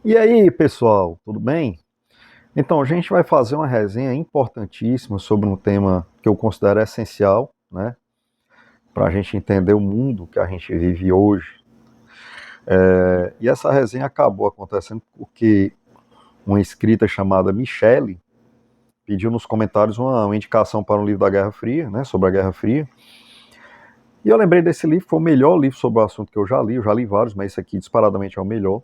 E aí, pessoal, tudo bem? Então, a gente vai fazer uma resenha importantíssima sobre um tema que eu considero essencial, né, para a gente entender o mundo que a gente vive hoje. E essa resenha acabou acontecendo porque uma inscrita chamada Michele pediu nos comentários uma indicação para um livro da Guerra Fria, né, sobre a Guerra Fria. E eu lembrei desse livro, foi o melhor livro sobre o assunto que eu já li vários, mas esse aqui disparadamente é o melhor.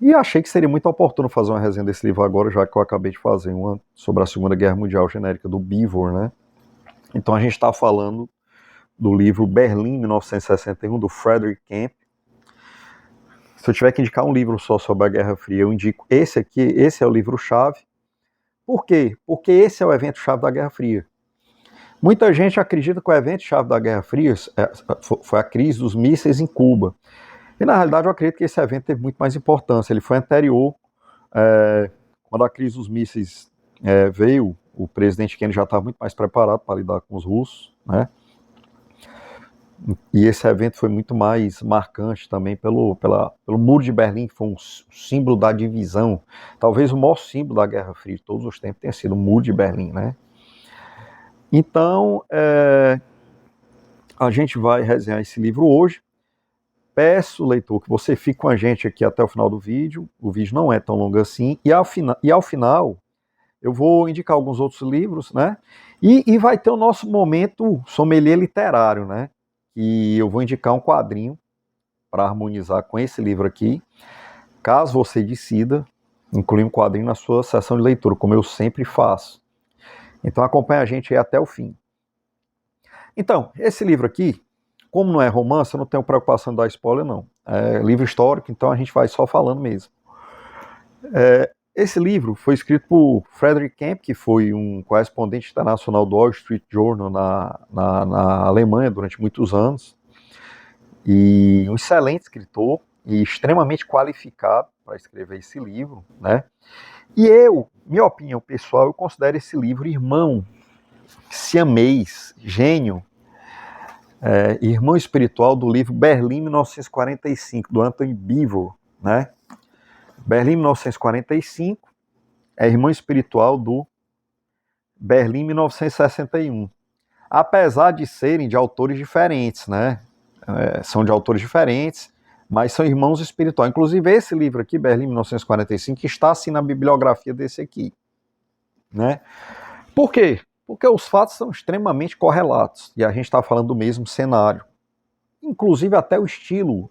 E achei que seria muito oportuno fazer uma resenha desse livro agora, já que eu acabei de fazer uma sobre a Segunda Guerra Mundial genérica do Beevor, né? Então a gente está falando do livro Berlim, 1961, do Frederick Kemp. Se eu tiver que indicar um livro só sobre a Guerra Fria, eu indico esse aqui, esse é o livro-chave. Por quê? Porque esse é o evento-chave da Guerra Fria. Muita gente acredita que o evento-chave da Guerra Fria foi a crise dos mísseis em Cuba. E na realidade eu acredito que esse evento teve muito mais importância. Ele foi anterior. Quando a crise dos mísseis veio, o presidente Kennedy já estava muito mais preparado para lidar com os russos, né? E esse evento foi muito mais marcante também pelo Muro de Berlim, que foi um símbolo da divisão. Talvez o maior símbolo da Guerra Fria de todos os tempos tenha sido o Muro de Berlim, né? Então, a gente vai resenhar esse livro hoje. Peço, leitor, que você fique com a gente aqui até o final do vídeo. O vídeo não é tão longo assim. E ao final eu vou indicar alguns outros livros, né? E vai ter o nosso momento sommelier literário, né? E eu vou indicar um quadrinho para harmonizar com esse livro aqui. Caso você decida incluir um quadrinho na sua sessão de leitura, como eu sempre faço. Então acompanhe a gente aí até o fim. Então, esse livro aqui, como não é romance, eu não tenho preocupação de dar spoiler, não. É livro histórico, então a gente vai só falando mesmo. Esse livro foi escrito por Frederick Kemp, que foi um correspondente internacional do Wall Street Journal na Alemanha durante muitos anos, e um excelente escritor e extremamente qualificado para escrever esse livro, né? E minha opinião pessoal, eu considero esse livro irmão, siamês, gênio, irmão espiritual do livro Berlim 1945, do Anthony Beevor, né? Berlim 1945 é irmão espiritual do Berlim 1961. Apesar de serem de autores diferentes, né? São de autores diferentes, mas são irmãos espirituais. Inclusive esse livro aqui, Berlim 1945, está assim na bibliografia desse aqui, né? Por quê? Porque os fatos são extremamente correlatos e a gente está falando do mesmo cenário. Inclusive até o estilo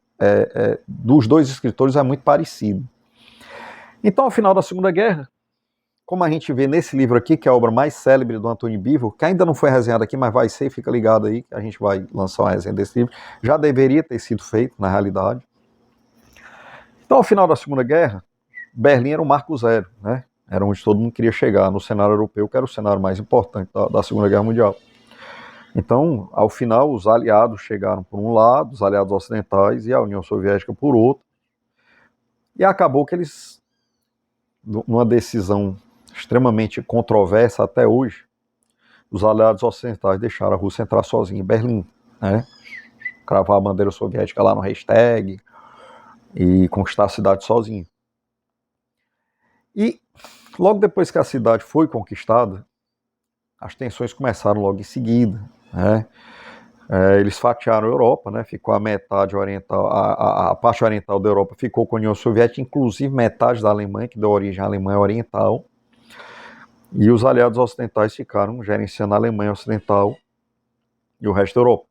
dos dois escritores é muito parecido. Então, ao final da Segunda Guerra, como a gente vê nesse livro aqui, que é a obra mais célebre do Anthony Beevor, que ainda não foi resenhada aqui, mas vai ser, fica ligado aí, que a gente vai lançar uma resenha desse livro, já deveria ter sido feito, na realidade. Então, ao final da Segunda Guerra, Berlim era um marco zero, né? Era onde todo mundo queria chegar, no cenário europeu, que era o cenário mais importante da Segunda Guerra Mundial. Então, ao final, os aliados chegaram por um lado, os aliados ocidentais, e a União Soviética por outro, e acabou que eles, numa decisão extremamente controversa até hoje, os aliados ocidentais deixaram a Rússia entrar sozinha em Berlim, né? Cravar a bandeira soviética lá no Reichstag e conquistar a cidade sozinho. E logo depois que a cidade foi conquistada, as tensões começaram logo em seguida, né? Eles fatiaram a Europa, né? Ficou a metade oriental, a parte oriental da Europa ficou com a União Soviética, inclusive metade da Alemanha, que deu origem à Alemanha Oriental. E os aliados ocidentais ficaram gerenciando a Alemanha Ocidental e o resto da Europa.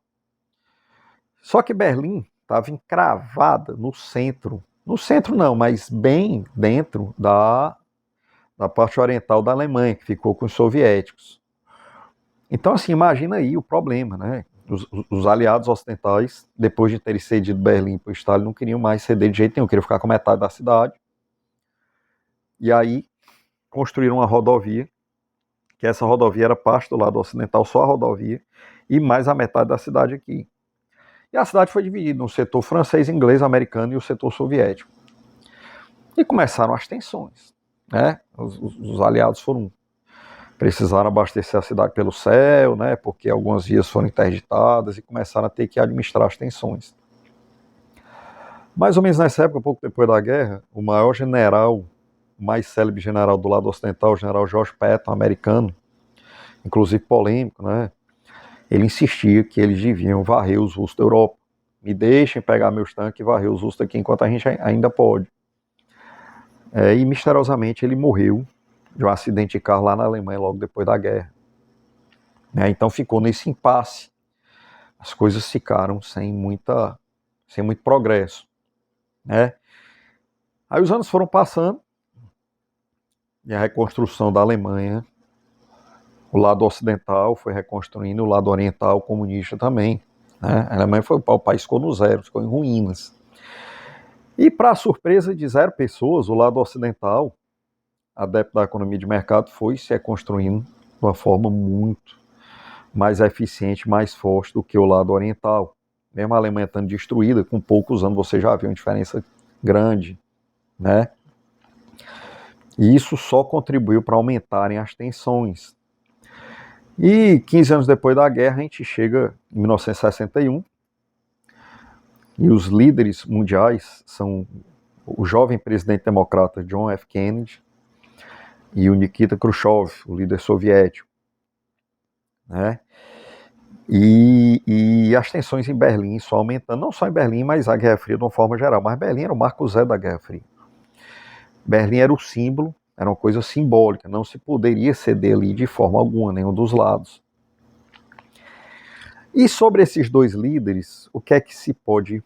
Só que Berlim estava encravada no centro não, mas bem dentro da parte oriental da Alemanha, que ficou com os soviéticos. Então, assim, imagina aí o problema, né? Os aliados ocidentais, depois de terem cedido Berlim para o Stalin, não queriam mais ceder de jeito nenhum, queriam ficar com metade da cidade. E aí construíram uma rodovia, que essa rodovia era parte do lado ocidental, só a rodovia, e mais a metade da cidade aqui. E a cidade foi dividida no setor francês, inglês, americano e o setor soviético. E começaram as tensões, né? Os aliados precisaram abastecer a cidade pelo céu, né? Porque algumas vias foram interditadas e começaram a ter que administrar as tensões. Mais ou menos nessa época, pouco depois da guerra, o maior general, o mais célebre general do lado ocidental, o general George Patton, americano, inclusive polêmico, né? Ele insistia que eles deviam varrer os russos da Europa. Me deixem pegar meus tanques e varrer os russos aqui enquanto a gente ainda pode. E misteriosamente ele morreu de um acidente de carro lá na Alemanha logo depois da guerra. Então ficou nesse impasse. As coisas ficaram sem muito progresso. Aí os anos foram passando e a reconstrução da Alemanha, o lado ocidental foi reconstruindo, o lado oriental comunista também. A Alemanha o país ficou no zero, ficou em ruínas. E para surpresa de zero pessoas, o lado ocidental, adepto da economia de mercado, foi se reconstruindo de uma forma muito mais eficiente, mais forte do que o lado oriental. Mesmo a Alemanha estando destruída, com poucos anos você já viu uma diferença grande, né? E isso só contribuiu para aumentarem as tensões. E 15 anos depois da guerra, a gente chega em 1961, e os líderes mundiais são o jovem presidente democrata John F. Kennedy e o Nikita Khrushchev, o líder soviético. E as tensões em Berlim só aumentando, não só em Berlim, mas a Guerra Fria de uma forma geral. Mas Berlim era o marco zero da Guerra Fria. Berlim era o símbolo, era uma coisa simbólica, não se poderia ceder ali de forma alguma, nenhum dos lados. E sobre esses dois líderes, o que é que se pode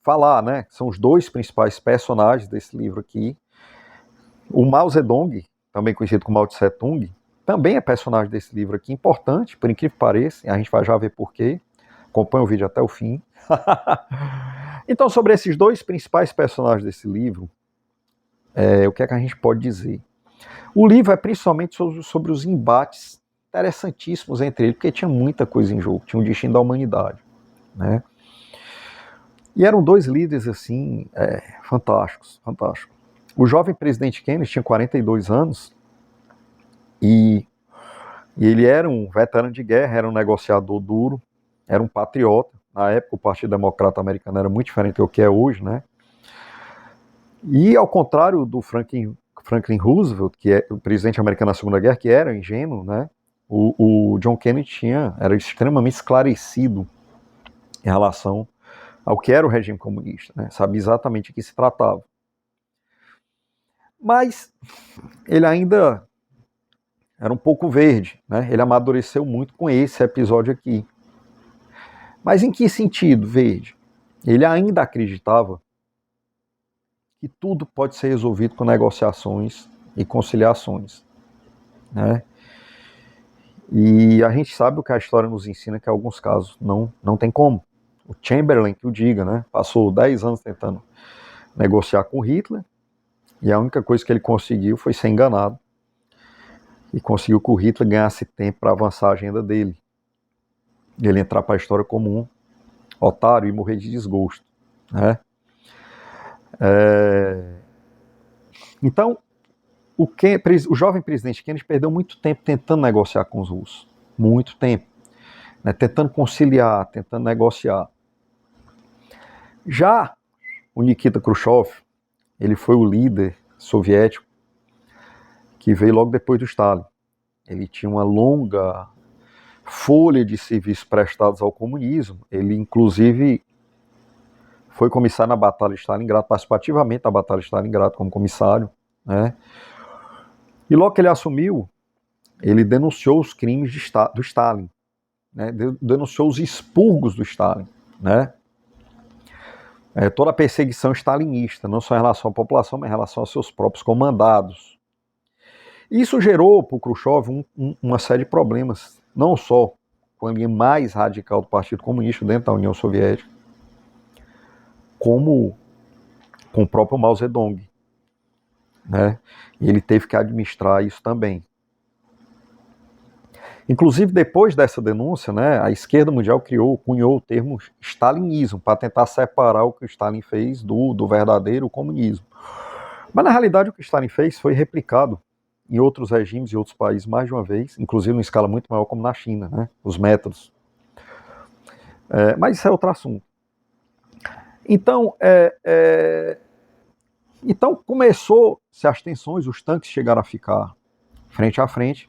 falar, né? São os dois principais personagens desse livro aqui. O Mao Zedong, também conhecido como Mao Tse Tung, também é personagem desse livro aqui, importante, por incrível que pareça, e a gente vai já ver por quê. Acompanha o vídeo até o fim. Então, sobre esses dois principais personagens desse livro, o que é que a gente pode dizer? O livro é principalmente sobre os embates interessantíssimos entre eles, porque tinha muita coisa em jogo, tinha um destino da humanidade, né? E eram dois líderes, assim, fantásticos. O jovem presidente Kennedy tinha 42 anos e ele era um veterano de guerra, era um negociador duro, era um patriota. Na época, o Partido Democrata Americano era muito diferente do que é hoje, né? E ao contrário do Franklin Roosevelt, que é o presidente americano na Segunda Guerra, que era ingênuo, né? O John Kennedy era extremamente esclarecido em relação ao que era o regime comunista, né? Sabia exatamente de que se tratava. Mas ele ainda era um pouco verde, né? Ele amadureceu muito com esse episódio aqui. Mas em que sentido verde? Ele ainda acreditava que tudo pode ser resolvido com negociações e conciliações, né? E a gente sabe o que a história nos ensina, que em alguns casos não tem como. O Chamberlain que o diga, né? Passou 10 anos tentando negociar com Hitler, e a única coisa que ele conseguiu foi ser enganado, e conseguiu que o Hitler ganhasse tempo para avançar a agenda dele. E ele entrar para a história como um otário e morrer de desgosto, né? Então, o jovem presidente Kennedy perdeu muito tempo tentando negociar com os russos. Muito tempo. Né? Tentando conciliar, tentando negociar. Já o Nikita Khrushchev, ele foi o líder soviético que veio logo depois do Stalin. Ele tinha uma longa folha de serviços prestados ao comunismo. Ele, inclusive, foi comissário na Batalha de Stalingrado, participativamente na Batalha de Stalingrado como comissário, né? E logo que ele assumiu, ele denunciou os crimes do Stalin, né? Denunciou os expurgos do Stalin, né? Toda a perseguição stalinista, não só em relação à população, mas em relação aos seus próprios comandados. Isso gerou para o Khrushchev uma série de problemas, não só com a linha mais radical do Partido Comunista dentro da União Soviética, como com o próprio Mao Zedong, né? E ele teve que administrar isso também. Inclusive, depois dessa denúncia, né, a esquerda mundial cunhou o termo stalinismo, para tentar separar o que o Stalin fez do verdadeiro comunismo. Mas, na realidade, o que o Stalin fez foi replicado em outros regimes e outros países mais de uma vez, inclusive em escala muito maior, como na China, né, os métodos. Mas isso é outro assunto. Então, então começou-se as tensões, os tanques chegaram a ficar frente a frente,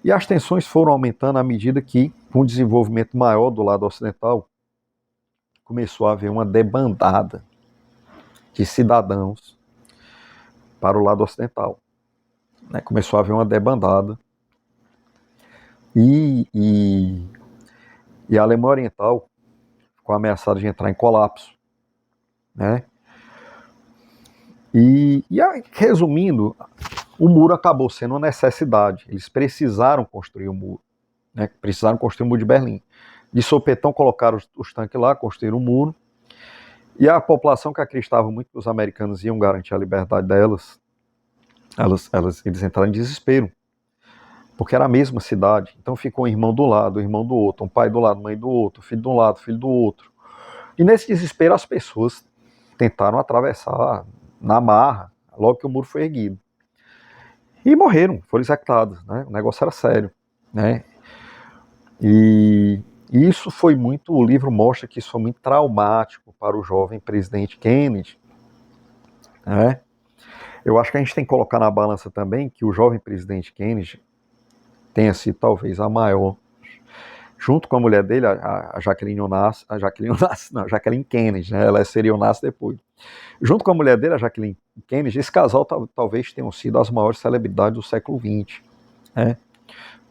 e as tensões foram aumentando à medida que, com o desenvolvimento maior do lado ocidental, começou a haver uma debandada de cidadãos para o lado ocidental. Né? Começou a haver uma debandada. E a Alemanha Oriental ficou ameaçada de entrar em colapso. Né? Resumindo, o muro acabou sendo uma necessidade. Eles precisaram construir o muro. Né? Precisaram construir o muro de Berlim. De sopetão colocaram os tanques lá, construíram o muro. E a população que acreditava muito que os americanos iam garantir a liberdade delas, eles entraram em desespero. Porque era a mesma cidade. Então ficou um irmão do lado, um irmão do outro, um pai do lado, mãe do outro, filho de um lado, filho do outro. E nesse desespero as pessoas tentaram atravessar na marra, logo que o muro foi erguido. E morreram, foram executados. Né? O negócio era sério. Né? E isso foi muito, o livro mostra que isso foi muito traumático para o jovem presidente Kennedy. Né? Eu acho que a gente tem que colocar na balança também que o jovem presidente Kennedy tenha sido talvez a maior, junto com a mulher dele, a Jacqueline Kennedy, né? Ela seria Onassis depois. Junto com a mulher dele, a Jacqueline Kennedy, esse casal talvez tenham sido as maiores celebridades do século XX. Né?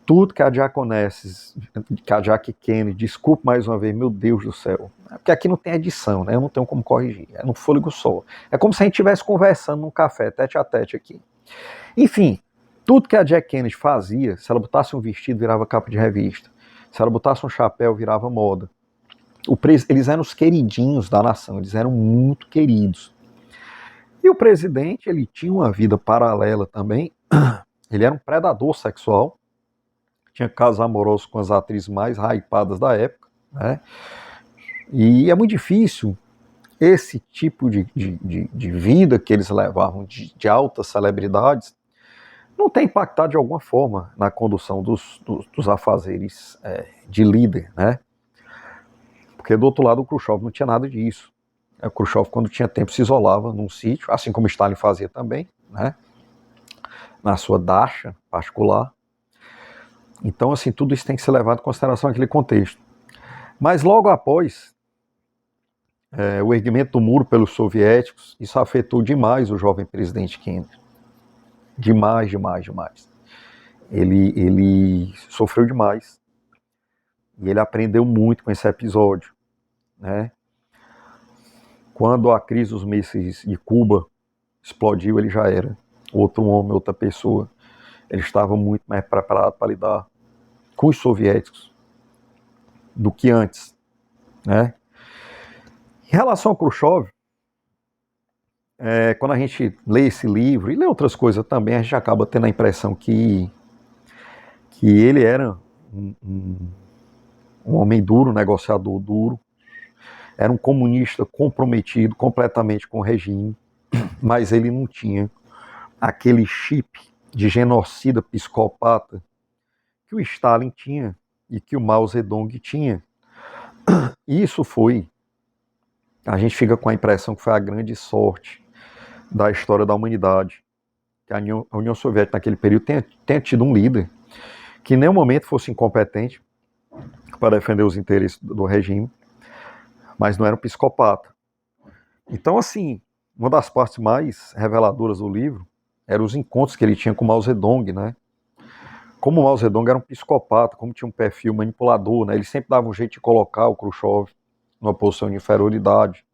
Tudo que a Jackie Kennedy, desculpe mais uma vez, meu Deus do céu, porque aqui não tem edição, né? Eu não tenho como corrigir, é no fôlego só. É como se a gente estivesse conversando num café, tete a tete aqui. Enfim, tudo que a Jack Kennedy fazia, se ela botasse um vestido, virava capa de revista. Se ela botasse um chapéu, virava moda. Eles eram os queridinhos da nação, eles eram muito queridos. E o presidente, ele tinha uma vida paralela também. Ele era um predador sexual, tinha casos amorosos com as atrizes mais hypadas da época. Né? E é muito difícil esse tipo de vida que eles levavam, de altas celebridades, não tem impactado de alguma forma na condução dos afazeres de líder, né? Porque do outro lado o Khrushchev não tinha nada disso. O Khrushchev, quando tinha tempo, se isolava num sítio, assim como Stalin fazia também, né? Na sua dacha particular. Então, assim, tudo isso tem que ser levado em consideração naquele contexto. Mas logo após o erguimento do muro pelos soviéticos, isso afetou demais o jovem presidente Kennedy. Demais. Ele sofreu demais. E ele aprendeu muito com esse episódio. Né? Quando a crise dos mísseis de Cuba explodiu, ele já era outro homem, outra pessoa. Ele estava muito mais preparado para lidar com os soviéticos do que antes. Né? Em relação ao Khrushchev, quando a gente lê esse livro e lê outras coisas também, a gente acaba tendo a impressão que ele era um homem duro, um negociador duro, era um comunista comprometido completamente com o regime, mas ele não tinha aquele chip de genocida psicopata que o Stalin tinha e que o Mao Zedong tinha. Isso foi, a gente fica com a impressão que foi a grande sorte da história da humanidade, que a União Soviética naquele período tenha tido um líder que em nenhum momento fosse incompetente para defender os interesses do regime, mas não era um psicopata. Então, assim, uma das partes mais reveladoras do livro eram os encontros que ele tinha com Mao Zedong, né? Como o Mao Zedong era um psicopata, como tinha um perfil manipulador, né? Ele sempre dava um jeito de colocar o Khrushchev numa posição de inferioridade.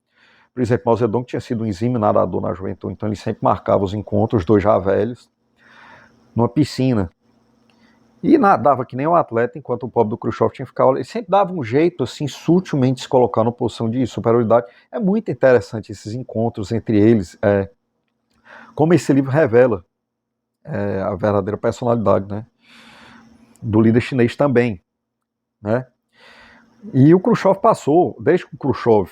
Por exemplo, Mao Zedong tinha sido um exímio nadador na juventude, então ele sempre marcava os encontros, os dois já velhos, numa piscina. E nadava que nem um atleta, enquanto o pobre do Khrushchev tinha que ficar... Ele sempre dava um jeito, assim, sutilmente se colocar numa posição de superioridade. É muito interessante esses encontros entre eles, como esse livro revela a verdadeira personalidade, né, do líder chinês também, né. E o Khrushchev passou, desde que o Khrushchev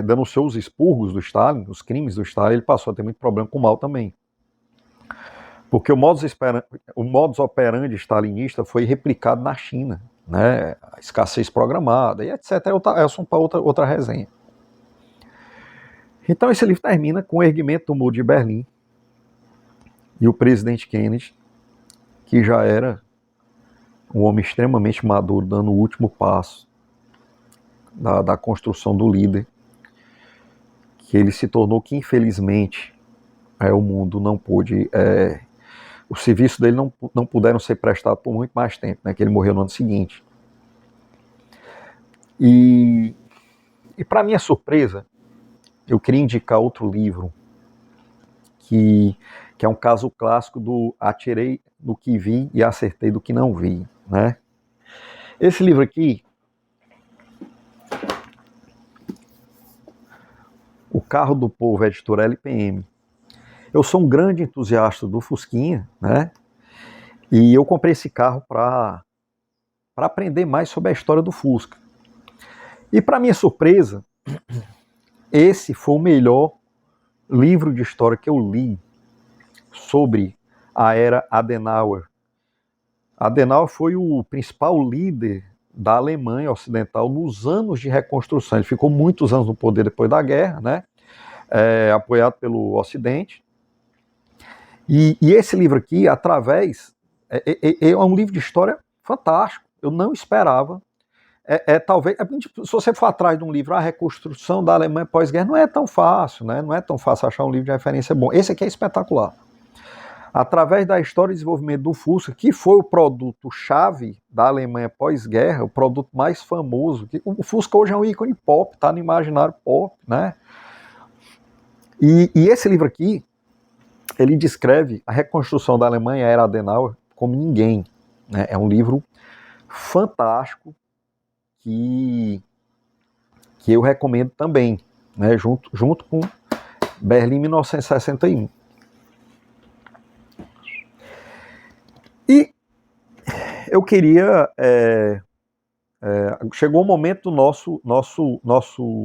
denunciou os expurgos do Stalin, os crimes do Stalin, ele passou a ter muito problema com o Mao também. Porque o modus operandi stalinista foi replicado na China, né? A escassez programada, e etc. É assunto para outra resenha. Então esse livro termina com o erguimento do Muro de Berlim e o presidente Kennedy, que já era um homem extremamente maduro, dando o último passo da construção do líder, que ele se tornou que, infelizmente, o mundo não pôde... o serviço dele não puderam ser prestados por muito mais tempo, né, que ele morreu no ano seguinte. E para minha surpresa, eu queria indicar outro livro, que é um caso clássico do atirei do que vi e acertei do que não vi, né? Esse livro aqui, O Carro do Povo, editora LPM. Eu sou um grande entusiasta do Fusquinha, né? E eu comprei esse carro para aprender mais sobre a história do Fusca. E para minha surpresa, esse foi o melhor livro de história que eu li sobre a era Adenauer. Adenauer foi o principal líder da Alemanha Ocidental nos anos de reconstrução. Ele ficou muitos anos no poder depois da guerra, né? Apoiado pelo Ocidente. E esse livro aqui, é um livro de história fantástico. Eu não esperava. Talvez, se você for atrás de um livro, a reconstrução da Alemanha pós-guerra, não é tão fácil, né? Não é tão fácil achar um livro de referência bom. Esse aqui é espetacular. Através da história e desenvolvimento do Fusca, que foi o produto-chave da Alemanha pós-guerra, o produto mais famoso. O Fusca hoje é um ícone pop, está no imaginário pop, né? E esse livro aqui, ele descreve a reconstrução da Alemanha, a era Adenauer, como ninguém, né? É um livro fantástico que eu recomendo também, né? Junto com Berlim 1961. E eu queria... chegou o momento do nosso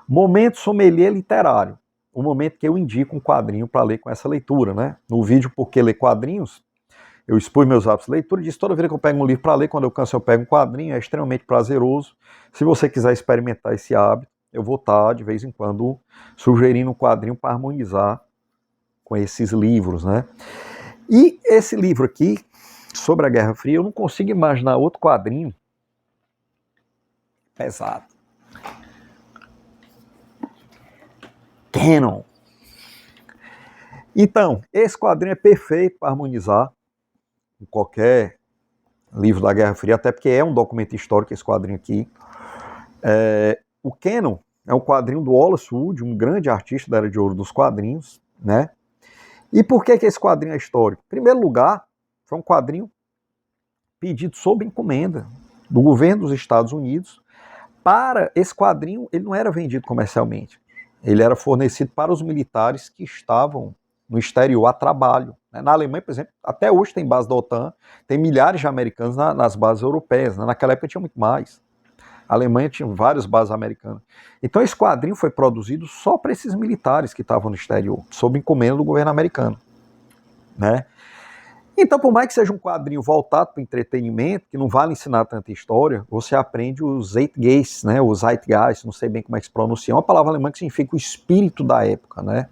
momento sommelier literário. O momento que eu indico um quadrinho para ler com essa leitura, né? No vídeo Por que Ler Quadrinhos, eu expus meus hábitos de leitura e disse: toda vez que eu pego um livro para ler, quando eu canso eu pego um quadrinho, é extremamente prazeroso. Se você quiser experimentar esse hábito, eu vou estar, de vez em quando, sugerindo um quadrinho para harmonizar com esses livros, né? E esse livro aqui, sobre a Guerra Fria, eu não consigo imaginar outro quadrinho pesado. Cannon. Então, esse quadrinho é perfeito para harmonizar com qualquer livro da Guerra Fria, até porque é um documento histórico esse quadrinho aqui. O Cannon é um quadrinho do Wallace Wood, um grande artista da Era de Ouro dos quadrinhos, né? E por que esse quadrinho é histórico? Em primeiro lugar, foi um quadrinho pedido sob encomenda do governo dos Estados Unidos. Para esse quadrinho, ele não era vendido comercialmente. Ele era fornecido para os militares que estavam no exterior a trabalho. Na Alemanha, por exemplo, até hoje tem base da OTAN, tem milhares de americanos nas bases europeias. Naquela época tinha muito mais. A Alemanha tinha várias bases americanas. Então esse quadrinho foi produzido só para esses militares que estavam no exterior, sob encomenda do governo americano, né? Então, por mais que seja um quadrinho voltado para o entretenimento, que não vale ensinar tanta história, você aprende os Zeitgeist, né? Os Zeitgeist, não sei bem como é que se pronuncia, é uma palavra alemã que significa o espírito da época, né?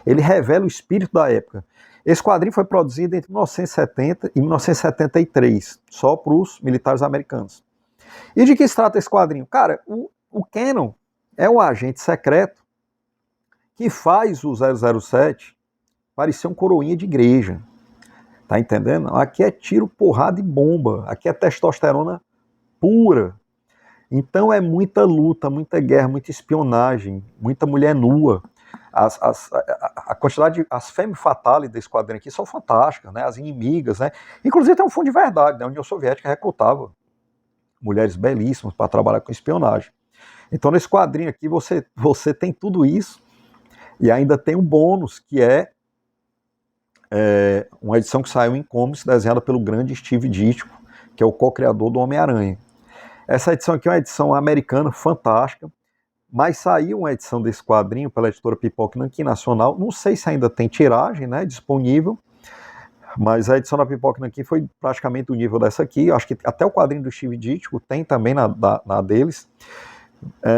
Ele revela o espírito da época. Esse quadrinho foi produzido entre 1970 e 1973, só para os militares americanos. E de que se trata esse quadrinho? Cara, o Cannon é um agente secreto que faz o 007 parecer um coroinha de igreja. Tá entendendo? Aqui é tiro, porrada e bomba. Aqui é testosterona pura. Então é muita luta, muita guerra, muita espionagem, muita mulher nua. A quantidade de... As femme fatales desse quadrinho aqui são fantásticas, né? As inimigas, né? Inclusive tem um fundo de verdade, né? A União Soviética recrutava mulheres belíssimas para trabalhar com espionagem. Então nesse quadrinho aqui você tem tudo isso e ainda tem um bônus que é uma edição que saiu em comics, desenhada pelo grande Steve Ditko, que é o co-criador do Homem-Aranha. Essa edição aqui é uma edição americana fantástica, mas saiu uma edição desse quadrinho pela editora Pipoca Nanquim Nacional, não sei se ainda tem tiragem, né, disponível, mas a edição da Pipoca Nanquim foi praticamente do nível dessa aqui. Eu acho que até o quadrinho do Steve Ditko tem também na deles,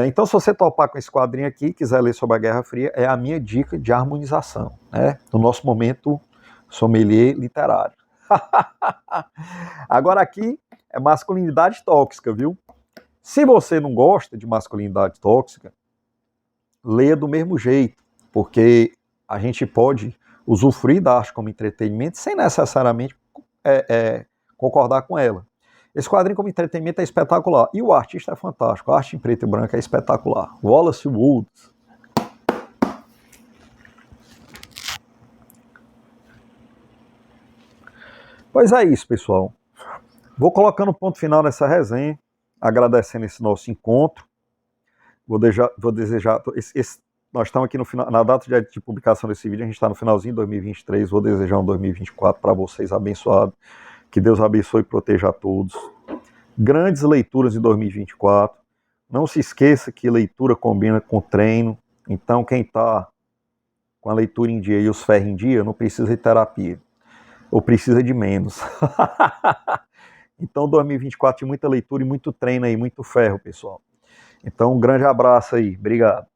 Então, se você topar com esse quadrinho aqui e quiser ler sobre a Guerra Fria, é a minha dica de harmonização, né? No nosso momento sommelier literário. Agora aqui é masculinidade tóxica, viu? Se você não gosta de masculinidade tóxica, leia do mesmo jeito, porque a gente pode usufruir da arte como entretenimento sem necessariamente concordar com ela. Esse quadrinho como entretenimento é espetacular. E o artista é fantástico. A arte em preto e branco é espetacular. Wallace Woods. Pois é isso, pessoal. Vou colocando ponto final nessa resenha, agradecendo esse nosso encontro. Vou desejar nós estamos aqui no final, na data de publicação desse vídeo, a gente está no finalzinho de 2023. Vou desejar um 2024 para vocês abençoado. Que Deus abençoe e proteja a todos. Grandes leituras em 2024. Não se esqueça que leitura combina com treino. Então, quem está com a leitura em dia e os ferros em dia, não precisa de terapia. Ou precisa de menos. Então, 2024 tem muita leitura e muito treino aí, muito ferro, pessoal. Então, um grande abraço aí. Obrigado.